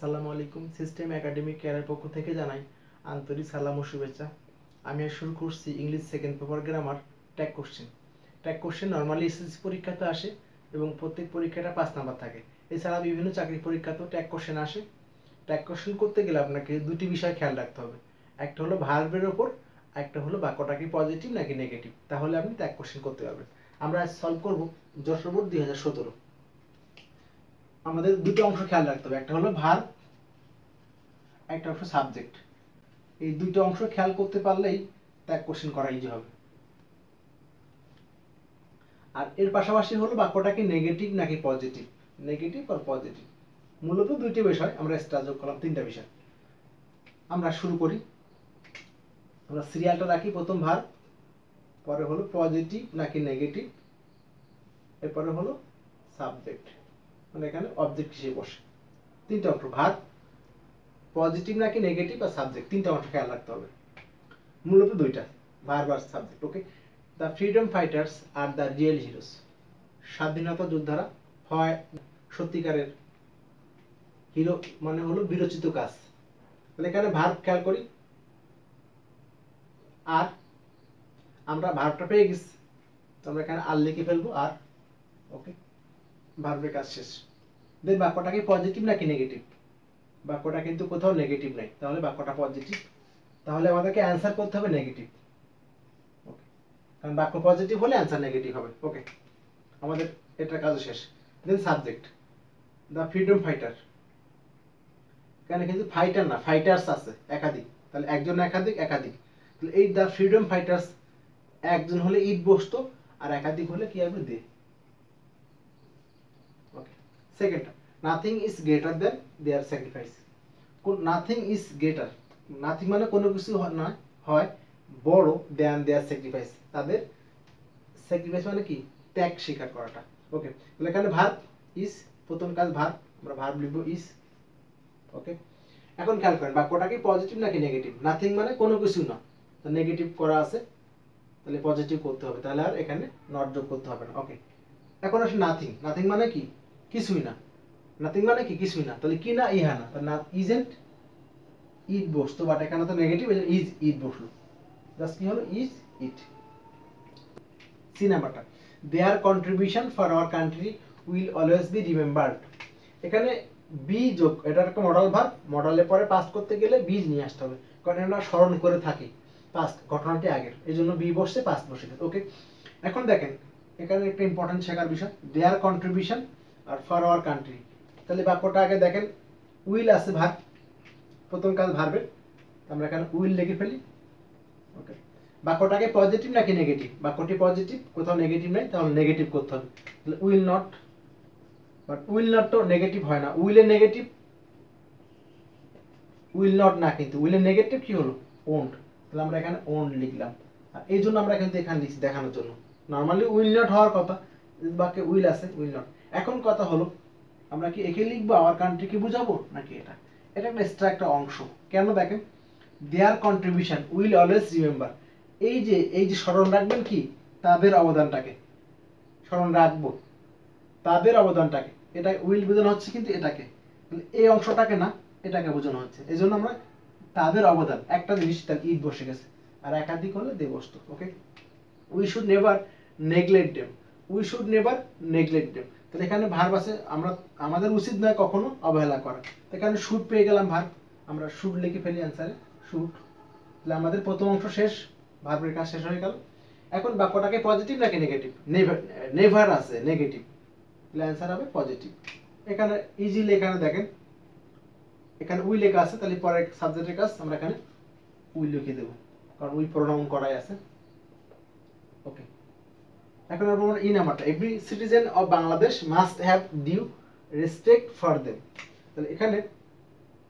আসসালামু আলাইকুম। System academic কেয়ারের পক্ষ থেকে জানাই আন্তরিক সালাম ও শুভেচ্ছা। আমি আজ শুরু করছি English second paper grammar tag question. Tag question normally SSC পরীক্ষাতে আসে এবং প্রত্যেক পরীক্ষাটা 5 নাম্বার থাকে। এছাড়া বিভিন্ন চাকরি পরীক্ষাতেও ট্যাগ কোশ্চেন আসে। ট্যাগ কোশ্চেন করতে গেলে আপনাকে দুটি বিষয় খেয়াল রাখতে হবে। একটা হলো ভার্বের ওপর, একটা হলো বাক্যটা কি পজিটিভ নাকি নেগেটিভ। তাহলে আপনি ট্যাগ কোশ্চেন করতে পারবেন। আমরা আজ সলভ করব যশোর বোর্ড 2017। আমাদের দুটো অংশ খেয়াল রাখতে হবে, একটা হলো ভার্ব, একটা অংশ সাবজেক্ট। এই দুটো অংশ খেয়াল করতে পারলেই ট্যাগ কোশ্চেন করা ইজি হবে। আর এর পাশাপাশি হলো বাক্যটা কি নেগেটিভ নাকি পজিটিভ, নেগেটিভ আর পজিটিভ। মূলত দুইটি বিষয় আমরা এক্সট্রা যোগ করলাম, তিনটা বিষয়। আমরা শুরু করি। আমরা সিরিয়ালটা রাখি, প্রথম ভার্ব, পরে হলো পজিটিভ নাকি নেগেটিভ, এরপরে হলো সাবজেক্ট, মানে এখানে অবজেক্ট হিসেবে বসে। তিনটা অংশ, ভার্ব, পজিটিভ নাকি নেগেটিভ আর সাবজেক্ট, তিনটা অংশ খেয়াল রাখতে হবে। মূলত দুইটা, ভার্ব আর subject. Okay. The freedom fighters আর দ্য রিয়েল হিরোস। স্বাধীনতা যোদ্ধারা হয় সত্যিকারের হিরো, মানে হলো বিরচিত কাজ। তাহলে এখানে ভার্ব খেয়াল করি, আর আমরা ভার্বটা পেয়ে গেছি, আমরা এখানে আর লিখে ফেলবো আর। ওকে, ভার্বের কাজ শেষ। দেন বাক্যটা কি পজিটিভ নাকি নেগেটিভ, বাক্যটা কিন্তু কোথাও নেগেটিভ নাই, তাহলে বাক্যটা পজিটিভ। তাহলে আমাদেরকে অ্যান্সার করতে হবে নেগেটিভ। ওকে, কারণ বাক্য পজিটিভ হলে অ্যান্সার নেগেটিভ হবে। ওকে, আমাদের এটার কাজ শেষ। Then subject, the freedom fighter. এখানে কিন্তু ফাইটার না, ফাইটার্স আছে একাধিক, তাহলে একজন একাধিক একাধিক। তাহলে এই দ্য ফ্রিডম ফাইটার্স, একজন হলে ইট বসতো আর একাধিক হলে কি হবে দে। Okay. Second, nothing is greater than their sacrifice. Nothing is greater, nothing মানে কোনো কিছু নয়, হয় বড় দেন দেয়ার স্যাক্রিফাইস, তাদের স্যাক্রিফাইস মানে কি ত্যাগ স্বীকার করাটা। ওকে, তাহলে এখানে ভার্ব ইজ, প্রথম কাজ ভার্ব, আমরা ভার্ব লিখবো ইজ। ওকে, এখন খেয়াল করেন বাক্যটা কি পজিটিভ নাকি নেগেটিভ। নাথিং মানে কোনো কিছু না, তো নেগেটিভ করা আছে, তাহলে পজিটিভ করতে হবে, তাহলে আর এখানে নট যোগ করতে হবে না। ওকে, এখন আসে নাথিং। নাথিং মানে কি কিছুই না, নাথিং মানে কি কিছুই না, তাহলে কি না ইহা না, না ইজেন্ট ইট বসতো, বাট এখানে তো নেগেটিভ, ইজ ইট বসলো, জাস্ট কি হলো ইজ ইট। সি নাম্বারটা, দেয়ার contribution for our country will always be remembered. এখানে বি যোগ, এটার একটা মডাল ভার্ব, মডালের পরে পাস্ট করতে গেলে বীজ নিয়ে আসতে হবে, কারণ আমরা স্মরণ করে থাকি পাস্ট, ঘটনাটি আগের, এই জন্য বি বসছে, পাস্ট বসে গেছে। ওকে, এখন দেখেন এখানে একটা ইম্পর্টেন্ট শেখার বিষয়, দেয়ার কন্ট্রিবিউশন আর ফর আওয়ার কান্ট্রি। তাহলে বাক্যটা আগে দেখেন, উইল আছে ভার্ব, প্রথম কাজ ভার্বের, আমরা এখানে উইল লিখে ফেলি। ওকে, বাক্যটাকে পজিটিভ নাকি নেগেটিভ, বাক্যটি পজিটিভ, কোথাও নেগেটিভ নাই, তাহলে নেগেটিভ করতে হবে। তাহলে will not, but will not তো নেগেটিভ হয় না, উইলের নেগেটিভ উইল নট না, কিন্তু উইলের নেগেটিভ কি হলো ওন্ট, তাহলে আমরা এখানে ওন্ট লিখলাম। আর এই জন্য আমরা কিন্তু এখানে লিখছি দেখানোর জন্য, নর্মালি উইল নট হওয়ার কথা, বাক্যে উইল আছে, উইল নট। এখন কথা হলো আমরা কি একে লিখবো আওয়ার কান্ট্রিকে বুঝাবো নাকি এটা, এটা একটা এক্সট্রা একটা অংশ। কেন দেখেন, দেয়ার কন্ট্রিবিউশন উইল অলওয়েজ রিমেম্বার, এই যে স্মরণ রাখবেন কি তাদের অবদানটাকে, স্মরণ রাখবো তাদের অবদানটাকে, এটা উইল বোঝানো হচ্ছে, কিন্তু এটাকে এই অংশটাকে না, এটাকে বোঝানো হচ্ছে, এই জন্য আমরা তাদের অবদান, একটা জিনিস তার ইট বসে গেছে, আর একাধিক হলে দে বসতো। Okay, we should never neglect them, we should never neglect them. তাহলে এখানে ভার্ব আছে, আমাদের উচিত নয় কখনো অবহেলা করা, এখানে শুড পেয়ে গেলাম ভার্ব, আমরা শুড লিখে ফেলি অ্যান্সারে শুড। তাহলে আমাদের প্রথম অংশ শেষ, ভার্বের কাজ শেষ হয়ে গেল। এখন বাক্যটাকে পজিটিভ নাকি নেগেটিভ, নেভার আছে নেগেটিভ, তাহলে অ্যান্সার হবে পজিটিভ। এখানে ইজিলি এখানে দেখেন, এখানে উই লেখা আছে, তাহলে পরে সাবজেক্টের কাজ আমরা এখানে উই লিখে দেবো, কারণ উই প্রোনাউন করাই আছে। ওকে, এখন আমরা ই নাম্বারটা, every citizen of Bangladesh must have due respect for them. তাহলে এখানে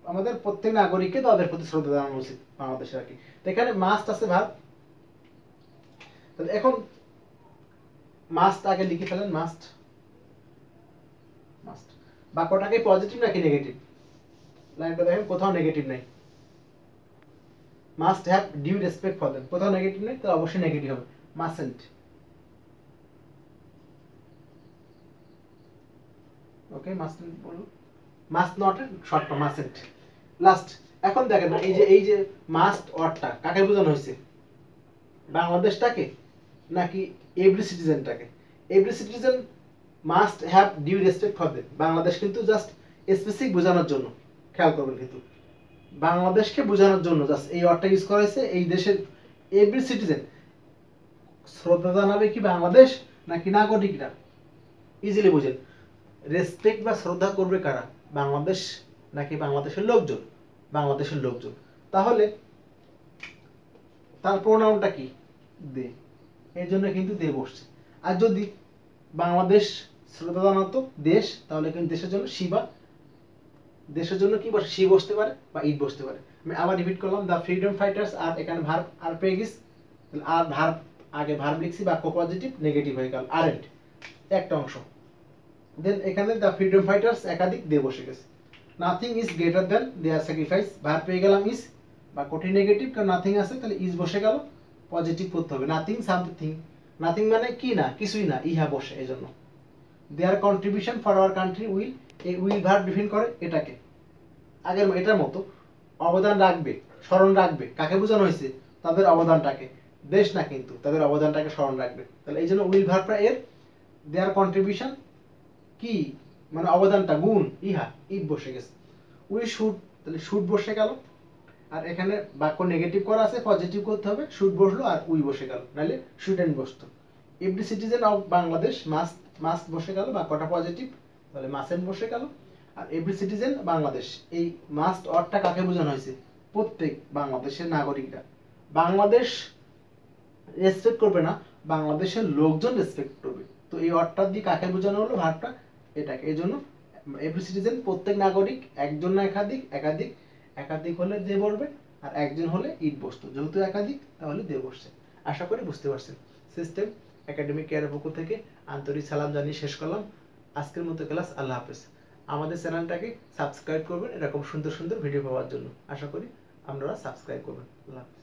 আমাদের প্রত্যেক নাগরিককে তাদের প্রতি শ্রদ্ধা জানানো উচিত বাংলাদেশের আর কি। তো এখানে মাস্ট আছে ভার্ব, তাহলে এখন মাস্ট আগে লিখে ফেলেন, মাস্ট মাস্ট। বাক্যটাকে পজিটিভ নাকি নেগেটিভ, লাইনটা দেখেন কোথাও নেগেটিভ নাই, must have due respect for them, কোথাও নেগেটিভ নেই, তো অবশ্যই নেগেটিভ হবে, মাস্টন্ট। ওকে, মাস্টন্ট বলুন। মাস্ট নট এর শর্ট ফর্ম মাস্টন্ট। লাস্ট এখন দেখেন এই যে মাস্ট অরটা কাকে বোঝানো হয়েছে, বাংলাদেশটাকে নাকি এভরি সিটিজেনটাকে? Every citizen must have due respect for them, Bangladesh কিন্তু জাস্ট স্পেসিফিক বোঝানোর জন্য, খেয়াল করবেন কিন্তু বাংলাদেশকে বোঝানোর জন্য জাস্ট এই ওয়ার্ডটা ইউজ করা হয়েছে। এই দেশের এভরি সিটিজেন শ্রদ্ধা জানাবে কি বাংলাদেশ নাকি নাগরিকরা? ইজিলি বুঝেন, রেসপেক্ট বা শ্রদ্ধা করবে কারা, বাংলাদেশ নাকি বাংলাদেশের লোকজন? বাংলাদেশের লোকজন। তাহলে তার প্রোনাউনটা কি? দে, এই জন্য কিন্তু দে বসছে। আর যদি বাংলাদেশ শ্রদ্ধা জানাতো দেশ, তাহলে কিন্তু দেশের জন্য শিবা, দেশের জন্য কি বসে, শি বসতে পারে বা ইট বসতে পারে। আমি আবার রিপিট করলাম, দ্য ফ্রিডম ফাইটার্স আর, এখানে ভার্ব আর পেয়ে গেছি, আর ভার্ব আগে ভার্ব লিখছি, বাক্য পজিটিভ নেগেটিভ হয়ে গেল, আরেন্ট একটা অংশ। দেন এখানে দ্য ফ্রিডম ফাইটার্স একাধিক দে বসে গেছে। Nothing is greater than their sacrifice, verb পেয়ে গেলাম ইজ, বাক্যটি নেগেটিভ কারণ নাথিং আছে, তাহলে ইজ বসে গেল, পজিটিভ করতে হবে। নাথিং সামথিং, নাথিং মানে কি না, কিছুই না, ইহা বসে, এই জন্য। দেয়ার contribution for our country will, এই উইল ভার্ব ডিফাইন করে এটাকে, আগের এটার মতো অবদান রাখবে, স্মরণ রাখবে, কাকে বোঝানো হয়েছে, তাদের অবদানটাকে, দেশ না কিন্তু, তাদের অবদানটাকে স্মরণ রাখবে। তাহলে এই জন্য উইল ভার্বটা এর, দেয়ার কন্ট্রিবিউশন কি মানে অবদানটা, গুণ, ইহা, ইট বসে গেছে। উই শুড, তাহলে শুড বসে গেল, আর এখানে বাক্য নেগেটিভ করা আছে, পজিটিভ করতে হবে, শুড বসলো আর উই বসে গেল, নাহলে শুডেন্ট বসতো। Every citizen of Bangladesh must, must বসে গেল, বাক্যটা পজিটিভ, তাহলে মাস্টেন্ট বসে গেল। আর এভরি সিটিজেন বাংলাদেশ, এই মাস্ট অরটা কাকে বোঝানো হয়েছে, প্রত্যেক বাংলাদেশের নাগরিকরা। বাংলাদেশ রেসপেক্ট করবে না, বাংলাদেশের লোকজন রেসপেক্ট করবে। তো এই অরটা দিয়ে কাকে বোঝানো হলো, ভার্বটা এটাকে। এই জন্য এভরি সিটিজেন প্রত্যেক নাগরিক, একজন না একাধিক, একাধিক, একাধিক হলে দে বলবে, আর একজন হলে ইট বসতো, যেহেতু একাধিক তাহলে দে বসছে। আশা করি বুঝতে পারছেন। সিস্টেম একাডেমিক কেয়ারের পক্ষ থেকে আন্তরিক সালাম জানিয়ে শেষ করলাম আজকের মতো ক্লাস। আল্লাহ হাফেজ। আমাদের চ্যানেলটাকে সাবস্ক্রাইব করবেন এরকম সুন্দর সুন্দর ভিডিও পাওয়ার জন্য। আশা করি আপনারা সাবস্ক্রাইব করবেন। আল্লাহ হাফেজ।